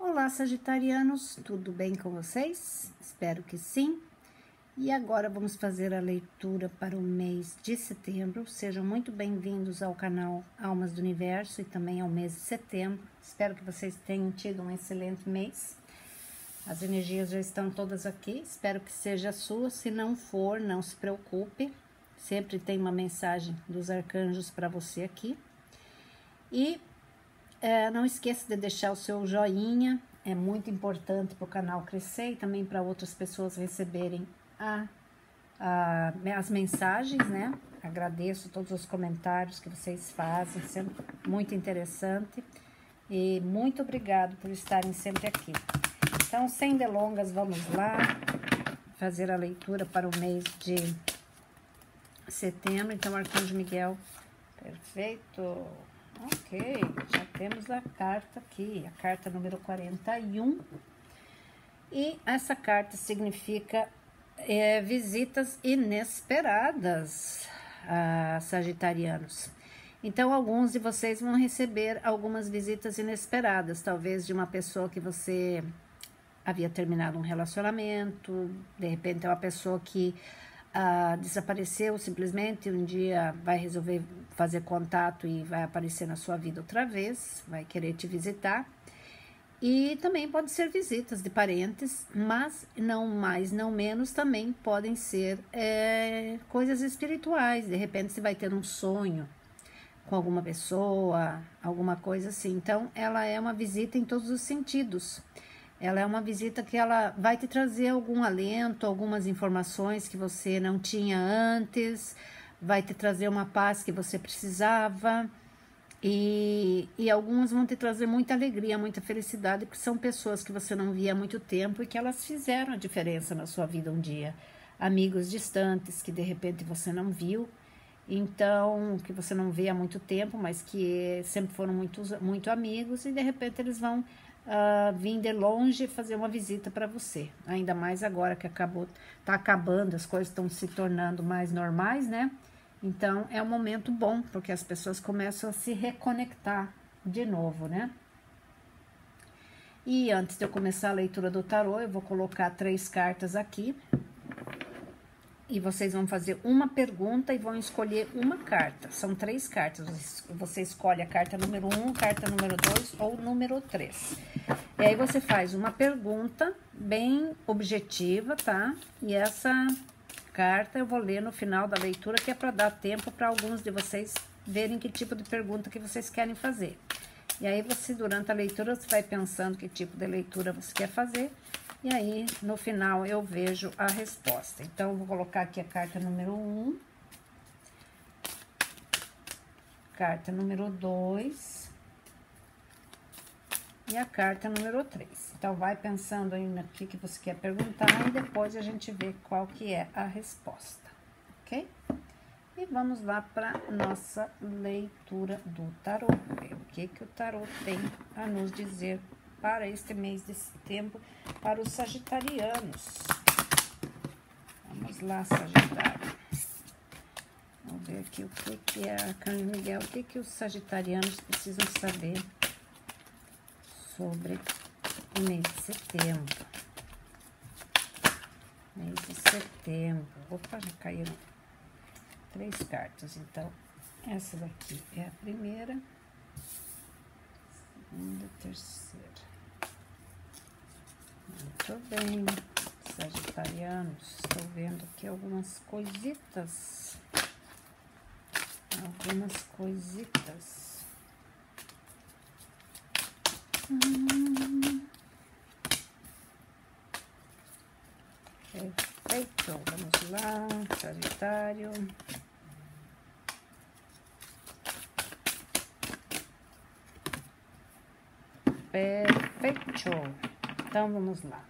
Olá, sagitarianos, tudo bem com vocês? Espero que sim. E agora vamos fazer a leitura para o mês de setembro. Sejam muito bem-vindos ao canal Almas do Universo e também ao mês de setembro. Espero que vocês tenham tido um excelente mês. As energias já estão todas aqui, espero que seja a sua. Se não for, não se preocupe. Sempre tem uma mensagem dos arcanjos para você aqui. E não esqueça de deixar o seu joinha, é muito importante para o canal crescer e também para outras pessoas receberem as mensagens, né? Agradeço todos os comentários que vocês fazem, sempre muito interessante. E muito obrigado por estarem sempre aqui. Então, sem delongas, vamos lá fazer a leitura para o mês de setembro. Então, Arcanjo Miguel, perfeito. Ok, já temos a carta aqui, a carta número 41. E essa carta significa visitas inesperadas, sagitarianos. Então, alguns de vocês vão receber algumas visitas inesperadas, talvez de uma pessoa que você havia terminado um relacionamento, de repente é uma pessoa que desapareceu simplesmente, um dia vai resolver fazer contato e vai aparecer na sua vida outra vez, vai querer te visitar. E também pode ser visitas de parentes, mas não mais, não menos, também podem ser coisas espirituais. De repente você vai ter um sonho com alguma pessoa, alguma coisa assim. Então, ela é uma visita em todos os sentidos. Ela é uma visita que ela vai te trazer algum alento, algumas informações que você não tinha antes, vai te trazer uma paz que você precisava, e algumas vão te trazer muita alegria, muita felicidade, porque são pessoas que você não via há muito tempo e que elas fizeram a diferença na sua vida um dia. Amigos distantes que de repente você não viu, então, que você não vê há muito tempo, mas que sempre foram muito amigos, e de repente eles vão vir de longe fazer uma visita para você. Ainda mais agora que tá acabando, as coisas estão se tornando mais normais, né? Então, é um momento bom, porque as pessoas começam a se reconectar de novo, né? E antes de eu começar a leitura do tarô, eu vou colocar 3 cartas aqui. E vocês vão fazer uma pergunta e vão escolher uma carta. São 3 cartas. Você escolhe a carta número 1, carta número 2 ou número 3. E aí você faz uma pergunta bem objetiva, tá? E essa carta eu vou ler no final da leitura, que é para dar tempo para alguns de vocês verem que tipo de pergunta que vocês querem fazer. E aí você, durante a leitura, você vai pensando que tipo de leitura você quer fazer. E aí, no final, eu vejo a resposta. Então, eu vou colocar aqui a carta número 1. Carta número 2. E a carta número 3. Então, vai pensando aí no que você quer perguntar e depois a gente vê qual que é a resposta, ok? E vamos lá para nossa leitura do tarô. Ver o que o tarô tem a nos dizer para este mês de setembro, para os sagitarianos. Vamos lá, Sagitário. Vamos ver aqui o que é Arcanjo Miguel, o que os sagitarianos precisam saber sobre o mês de setembro. Mês de setembro. Opa, já caíram 3 cartas, então essa daqui é a primeira, segunda, terceira. Muito bem, sagitarianos, estou vendo aqui algumas coisitas. Perfeito, vamos lá, Sagitário. Perfeito, então vamos lá.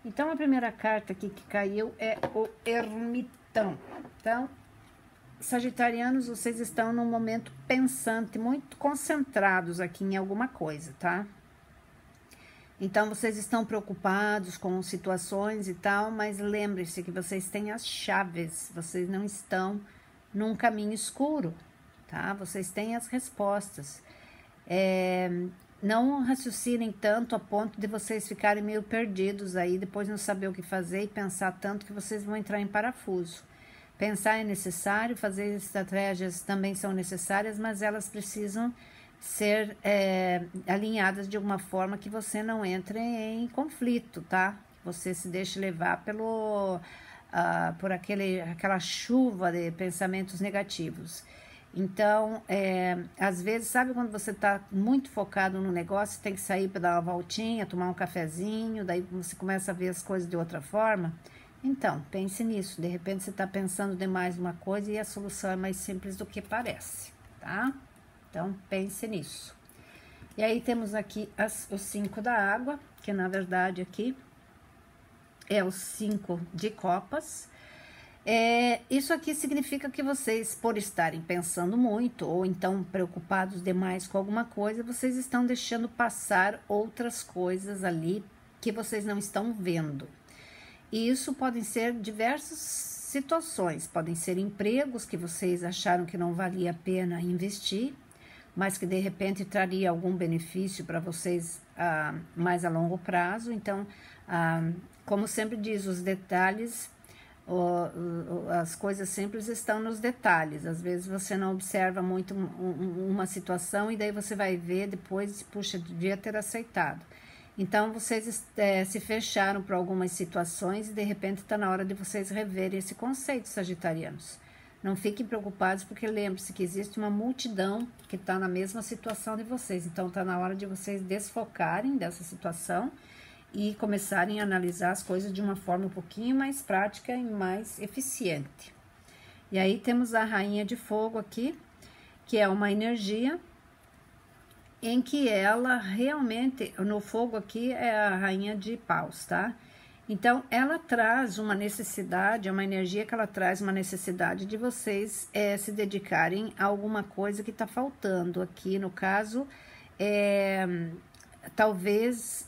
Então, a primeira carta aqui que caiu é o Ermitão. Então, sagitarianos, vocês estão num momento pensante, muito concentrados aqui em alguma coisa, tá? Então, vocês estão preocupados com situações e tal, mas lembre-se que vocês têm as chaves, vocês não estão num caminho escuro, tá? Vocês têm as respostas. não raciocinem tanto a ponto de vocês ficarem meio perdidos aí, depois não saber o que fazer e pensar tanto que vocês vão entrar em parafuso. Pensar é necessário, fazer estratégias também são necessárias, mas elas precisam ser alinhadas de alguma forma que você não entre em conflito, tá? Você se deixe levar por aquela chuva de pensamentos negativos. Então, às vezes, sabe quando você está muito focado no negócio, tem que sair para dar uma voltinha, tomar um cafezinho, daí você começa a ver as coisas de outra forma? Então, pense nisso. De repente, você está pensando demais numa coisa e a solução é mais simples do que parece, tá? Então, pense nisso. E aí, temos aqui os 5 da água, que na verdade aqui é os 5 de copas. Isso aqui significa que vocês, por estarem pensando muito ou então preocupados demais com alguma coisa, vocês estão deixando passar outras coisas ali que vocês não estão vendo. E isso podem ser diversas situações, podem ser empregos que vocês acharam que não valia a pena investir, mas que de repente traria algum benefício para vocês mais a longo prazo. Então, como sempre diz, os detalhes, as coisas simples estão nos detalhes. Às vezes você não observa muito uma situação e daí você vai ver depois, puxa, devia ter aceitado. Então, vocês se fecharam para algumas situações e de repente está na hora de vocês reverem esse conceito, sagitarianos. Não fiquem preocupados, porque lembre-se que existe uma multidão que está na mesma situação de vocês. Então, está na hora de vocês desfocarem dessa situação e começarem a analisar as coisas de uma forma um pouquinho mais prática e mais eficiente. E aí temos a Rainha de Fogo aqui, que é uma energia em que ela realmente, no fogo aqui é a Rainha de Paus, tá? Então, ela traz uma necessidade, é uma energia que ela traz uma necessidade de vocês se dedicarem a alguma coisa que está faltando. Aqui, no caso, talvez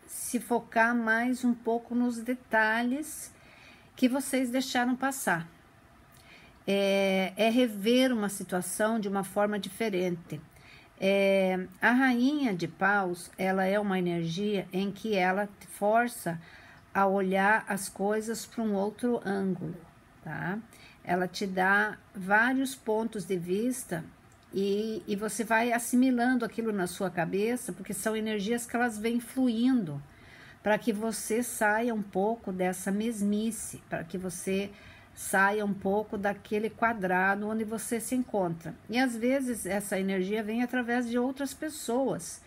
se focar mais um pouco nos detalhes que vocês deixaram passar. Rever uma situação de uma forma diferente. A Rainha de Paus, ela é uma energia em que ela te força a olhar as coisas para um outro ângulo, tá? Ela te dá vários pontos de vista e você vai assimilando aquilo na sua cabeça, porque são energias que elas vêm fluindo para que você saia um pouco dessa mesmice, para que você saia um pouco daquele quadrado onde você se encontra. E às vezes essa energia vem através de outras pessoas.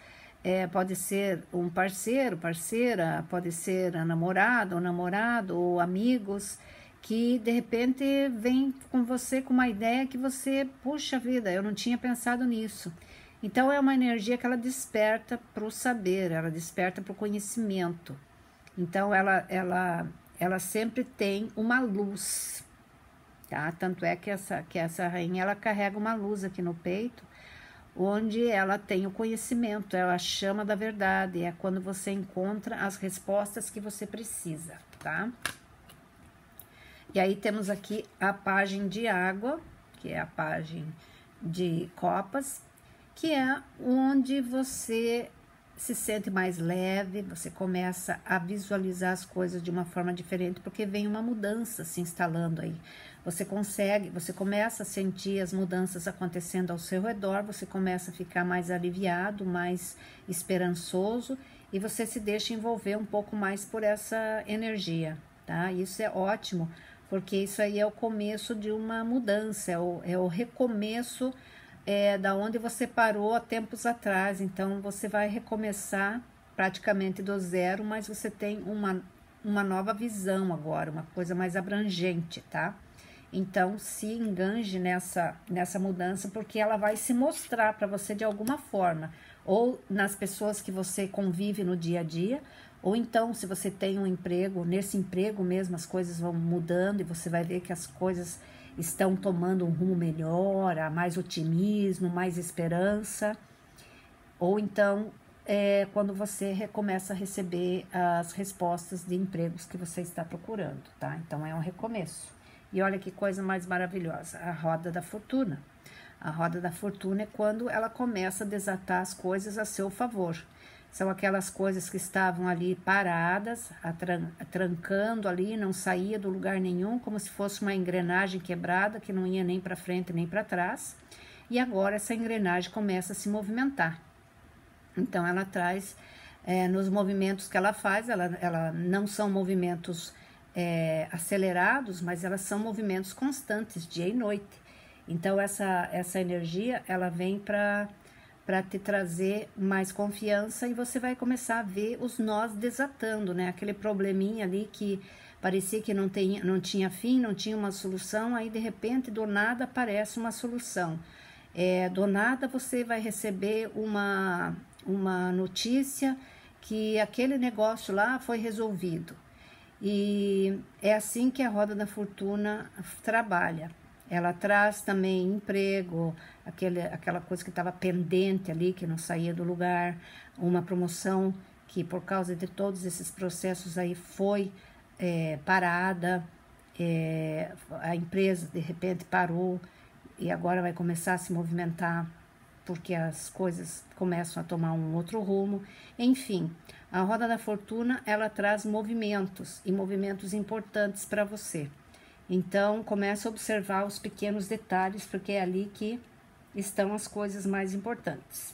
Pode ser um parceiro, parceira, pode ser a namorada ou namorado, ou amigos, que de repente vem com você com uma ideia que você, puxa vida, eu não tinha pensado nisso. Então é uma energia que ela desperta para o saber, ela desperta para o conhecimento. Então ela sempre tem uma luz, tá? Tanto é que essa rainha, ela carrega uma luz aqui no peito, onde ela tem o conhecimento, é a chama da verdade, é quando você encontra as respostas que você precisa, tá? E aí temos aqui a Pagem de Água, que é a Pagem de Copas, que é onde você se sente mais leve, você começa a visualizar as coisas de uma forma diferente, porque vem uma mudança se instalando aí. Você começa a sentir as mudanças acontecendo ao seu redor, você começa a ficar mais aliviado, mais esperançoso, e você se deixa envolver um pouco mais por essa energia, tá? Isso é ótimo, porque isso aí é o começo de uma mudança, é o recomeço da onde você parou há tempos atrás. Então, você vai recomeçar praticamente do zero, mas você tem uma nova visão agora, uma coisa mais abrangente, tá? Então, se enganje nessa mudança, porque ela vai se mostrar para você de alguma forma, ou nas pessoas que você convive no dia a dia, ou então, se você tem um emprego, nesse emprego mesmo as coisas vão mudando e você vai ver que as coisas estão tomando um rumo melhor, há mais otimismo, mais esperança. Ou então, quando você começa a receber as respostas de empregos que você está procurando, tá? Então, é um recomeço. E olha que coisa mais maravilhosa, a roda da fortuna. A roda da fortuna é quando ela começa a desatar as coisas a seu favor. São aquelas coisas que estavam ali paradas, trancando ali, não saía do lugar nenhum, como se fosse uma engrenagem quebrada que não ia nem para frente nem para trás. E agora essa engrenagem começa a se movimentar. Então ela traz, nos movimentos que ela faz, ela não são movimentos acelerados, mas elas são movimentos constantes, dia e noite. Então essa energia, ela vem para te trazer mais confiança e você vai começar a ver os nós desatando, né? Aquele probleminha ali que parecia que não tinha fim, não tinha uma solução, aí de repente, do nada, aparece uma solução. Do nada você vai receber uma notícia que aquele negócio lá foi resolvido. E é assim que a roda da fortuna trabalha. Ela traz também emprego, aquela coisa que estava pendente ali, que não saía do lugar, uma promoção que por causa de todos esses processos aí foi parada, a empresa de repente parou e agora vai começar a se movimentar porque as coisas começam a tomar um outro rumo. Enfim, a roda da fortuna, ela traz movimentos e movimentos importantes para você. Então, comece a observar os pequenos detalhes, porque é ali que estão as coisas mais importantes.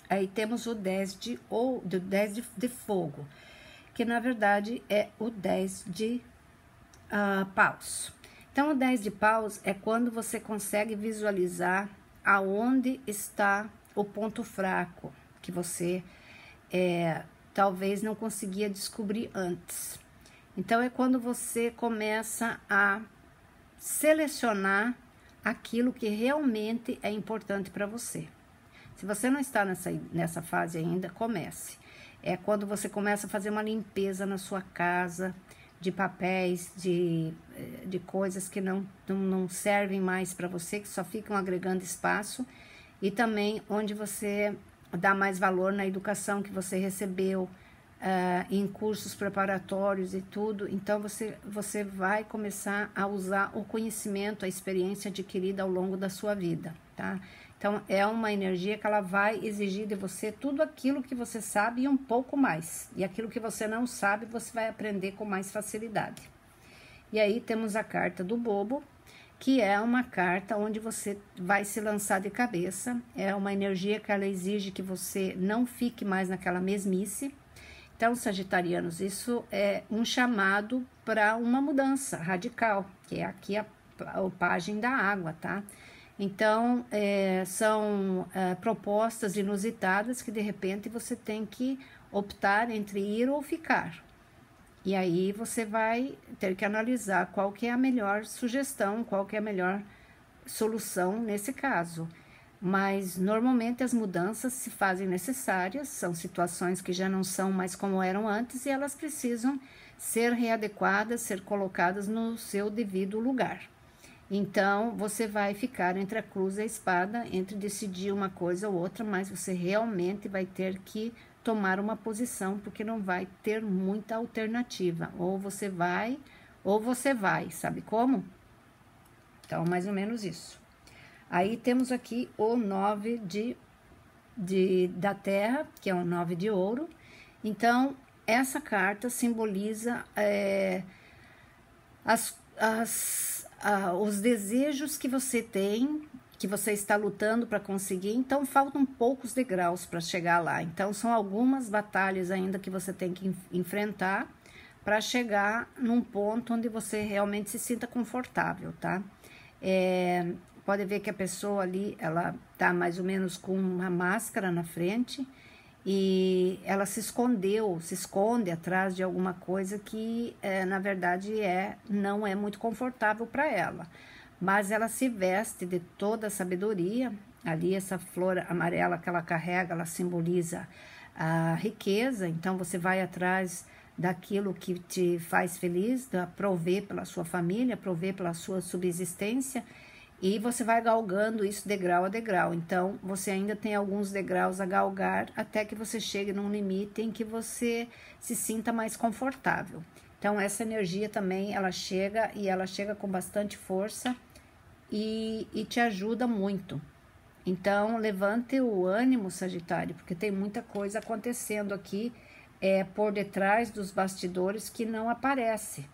Aí temos o 10 de fogo, que na verdade é o 10 de paus. Então, o 10 de paus é quando você consegue visualizar aonde está o ponto fraco, que você talvez não conseguia descobrir antes. Então, é quando você começa a selecionar aquilo que realmente é importante para você. Se você não está nessa fase ainda, comece. É quando você começa a fazer uma limpeza na sua casa, de papéis, de coisas que não servem mais para você, que só ficam agregando espaço. E também onde você dá mais valor na educação que você recebeu, em cursos preparatórios e tudo. Então você vai começar a usar o conhecimento, a experiência adquirida ao longo da sua vida, tá? Então é uma energia que ela vai exigir de você tudo aquilo que você sabe e um pouco mais. E aquilo que você não sabe, você vai aprender com mais facilidade. E aí temos a carta do bobo, que é uma carta onde você vai se lançar de cabeça. É uma energia que ela exige que você não fique mais naquela mesmice. Então, sagitarianos, isso é um chamado para uma mudança radical, que é aqui a pajem da água, tá? Então, são propostas inusitadas que, de repente, você tem que optar entre ir ou ficar. E aí, você vai ter que analisar qual que é a melhor sugestão, qual que é a melhor solução nesse caso. Mas, normalmente, as mudanças se fazem necessárias, são situações que já não são mais como eram antes e elas precisam ser readequadas, ser colocadas no seu devido lugar. Então, você vai ficar entre a cruz e a espada, entre decidir uma coisa ou outra, mas você realmente vai ter que tomar uma posição, porque não vai ter muita alternativa. Ou você vai, sabe como? Então, mais ou menos isso. Aí temos aqui o 9 da terra, que é o 9 de ouro. Então, essa carta simboliza os desejos que você tem, que você está lutando para conseguir. Então, faltam poucos degraus para chegar lá. Então, são algumas batalhas ainda que você tem que enfrentar para chegar num ponto onde você realmente se sinta confortável, tá? Pode ver que a pessoa ali, ela tá mais ou menos com uma máscara na frente e ela se esconde atrás de alguma coisa que, na verdade, não é muito confortável para ela. Mas ela se veste de toda a sabedoria. Ali, essa flor amarela que ela carrega, ela simboliza a riqueza. Então, você vai atrás daquilo que te faz feliz, prover pela sua família, prover pela sua subsistência. E você vai galgando isso degrau a degrau. Então, você ainda tem alguns degraus a galgar até que você chegue num limite em que você se sinta mais confortável. Então, essa energia também, ela chega com bastante força e te ajuda muito. Então, levante o ânimo, Sagitário, porque tem muita coisa acontecendo aqui por detrás dos bastidores que não aparece.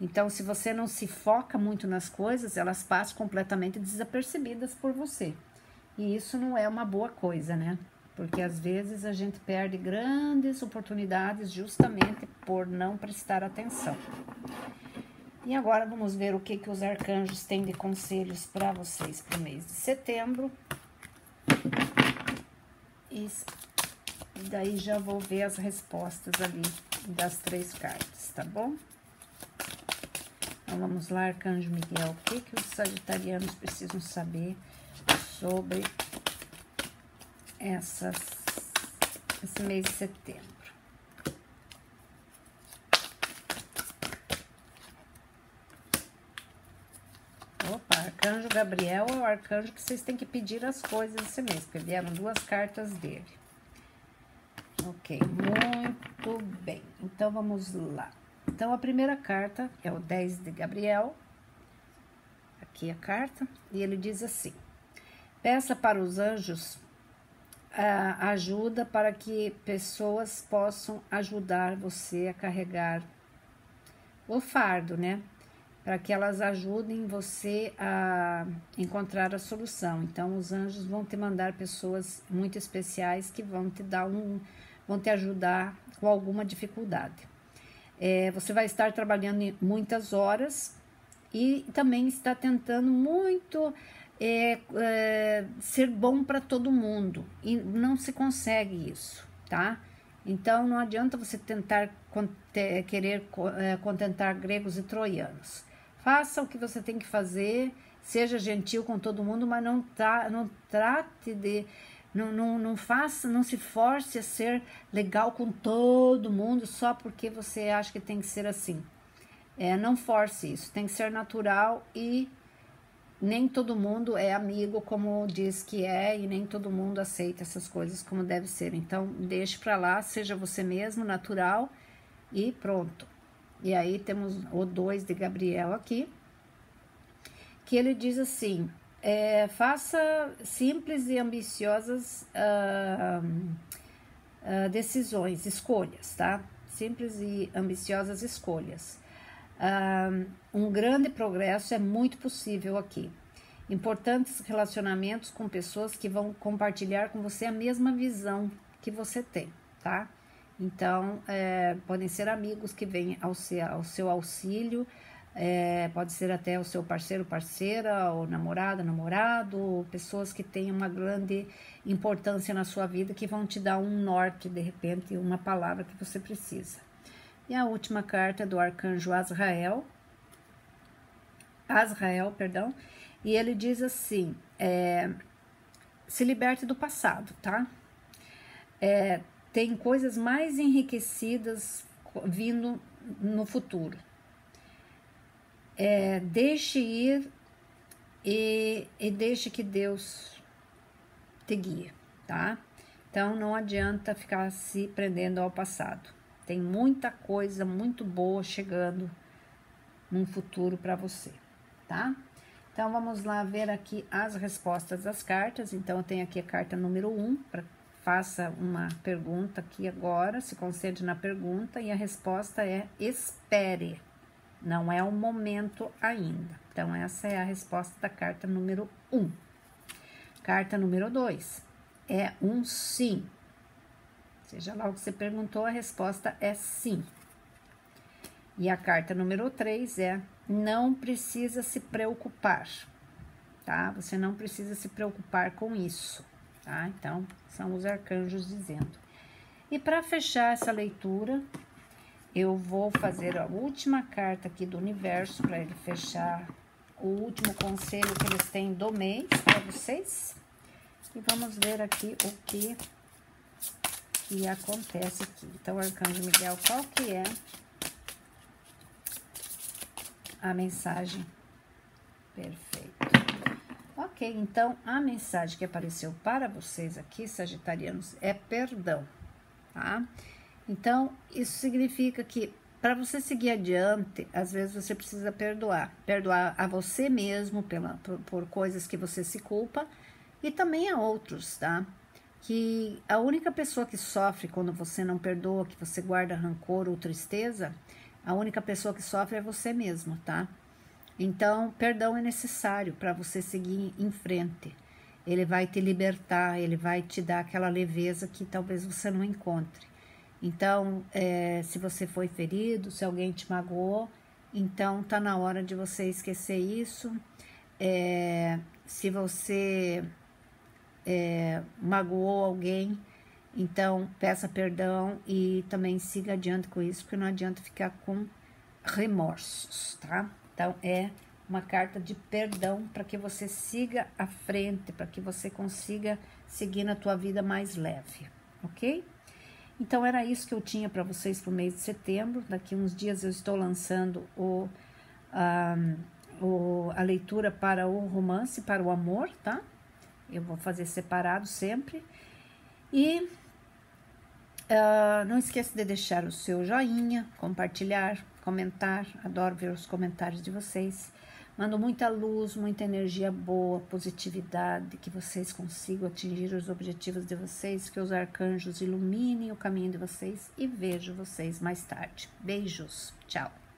Então, se você não se foca muito nas coisas, elas passam completamente desapercebidas por você. E isso não é uma boa coisa, né? Porque às vezes a gente perde grandes oportunidades justamente por não prestar atenção. E agora vamos ver o que os arcanjos têm de conselhos para vocês para o mês de setembro. E daí já vou ver as respostas ali das 3 cartas, tá bom? Então vamos lá, Arcanjo Miguel, o que os sagitarianos precisam saber sobre esse mês de setembro? Opa, Arcanjo Gabriel é o arcanjo que vocês têm que pedir as coisas esse mês, porque vieram 2 cartas dele. Ok, muito bem. Então, vamos lá. Então, a primeira carta é o 10 de Gabriel. Aqui a carta. E ele diz assim: peça para os anjos ajuda para que pessoas possam ajudar você a carregar o fardo, né? Para que elas ajudem você a encontrar a solução. Então, os anjos vão te mandar pessoas muito especiais que vão te dar vão te ajudar com alguma dificuldade. Você vai estar trabalhando em muitas horas e também está tentando muito ser bom para todo mundo e não se consegue isso, tá? Então, não adianta você tentar querer contentar gregos e troianos. Faça o que você tem que fazer, seja gentil com todo mundo, mas não trate de... Não se force a ser legal com todo mundo só porque você acha que tem que ser assim. Não force isso, tem que ser natural e nem todo mundo é amigo como diz que é e nem todo mundo aceita essas coisas como deve ser. Então, deixe pra lá, seja você mesmo, natural e pronto. E aí temos o 2 de Gabriel aqui, que ele diz assim: faça simples e ambiciosas decisões, escolhas, tá? Simples e ambiciosas escolhas. Um grande progresso é muito possível aqui. Importantes relacionamentos com pessoas que vão compartilhar com você a mesma visão que você tem, tá? Então, podem ser amigos que vêm ao seu auxílio, pode ser até o seu parceiro, parceira, ou namorado, pessoas que têm uma grande importância na sua vida, que vão te dar um norte, de repente, uma palavra que você precisa. E a última carta é do arcanjo Azrael, e ele diz assim: se liberte do passado, tá? Tem coisas mais enriquecidas vindo no futuro. Deixe ir e deixe que Deus te guie, tá? Então, não adianta ficar se prendendo ao passado. Tem muita coisa muito boa chegando num futuro para você, tá? Então, vamos lá ver aqui as respostas das cartas. Então, eu tenho aqui a carta número 1, faça uma pergunta aqui agora, se concentre na pergunta, e a resposta é espere, não é o momento ainda. Então, essa é a resposta da carta número 1. Carta número 2 é um sim. Seja lá o que você perguntou, a resposta é sim. E a carta número 3 é não precisa se preocupar, tá? Você não precisa se preocupar com isso, tá? Então, são os arcanjos dizendo. E para fechar essa leitura, eu vou fazer a última carta aqui do universo, para ele fechar o último conselho que eles têm do mês para vocês. E vamos ver aqui o que acontece aqui. Então, arcanjo Miguel, qual que é a mensagem? Perfeito. Ok, então, a mensagem que apareceu para vocês aqui, sagitarianos, é perdão, tá? Então, isso significa que para você seguir adiante, às vezes você precisa perdoar. Perdoar a você mesmo por coisas que você se culpa e também a outros, tá? Que a única pessoa que sofre quando você não perdoa, que você guarda rancor ou tristeza, a única pessoa que sofre é você mesmo, tá? Então, perdão é necessário para você seguir em frente. Ele vai te libertar, ele vai te dar aquela leveza que talvez você não encontre. Então, se você foi ferido, se alguém te magoou, então tá na hora de você esquecer isso. Se você magoou alguém, então peça perdão e também siga adiante com isso, porque não adianta ficar com remorsos, tá? Então, é uma carta de perdão para que você siga à frente, para que você consiga seguir na tua vida mais leve, ok? Então, era isso que eu tinha para vocês para o mês de setembro. Daqui uns dias eu estou lançando a leitura para o romance, para o amor, tá? Eu vou fazer separado sempre. E não esqueça de deixar o seu joinha, compartilhar, comentar. Adoro ver os comentários de vocês. Mando muita luz, muita energia boa, positividade, que vocês consigam atingir os objetivos de vocês, que os arcanjos iluminem o caminho de vocês e vejo vocês mais tarde. Beijos, tchau!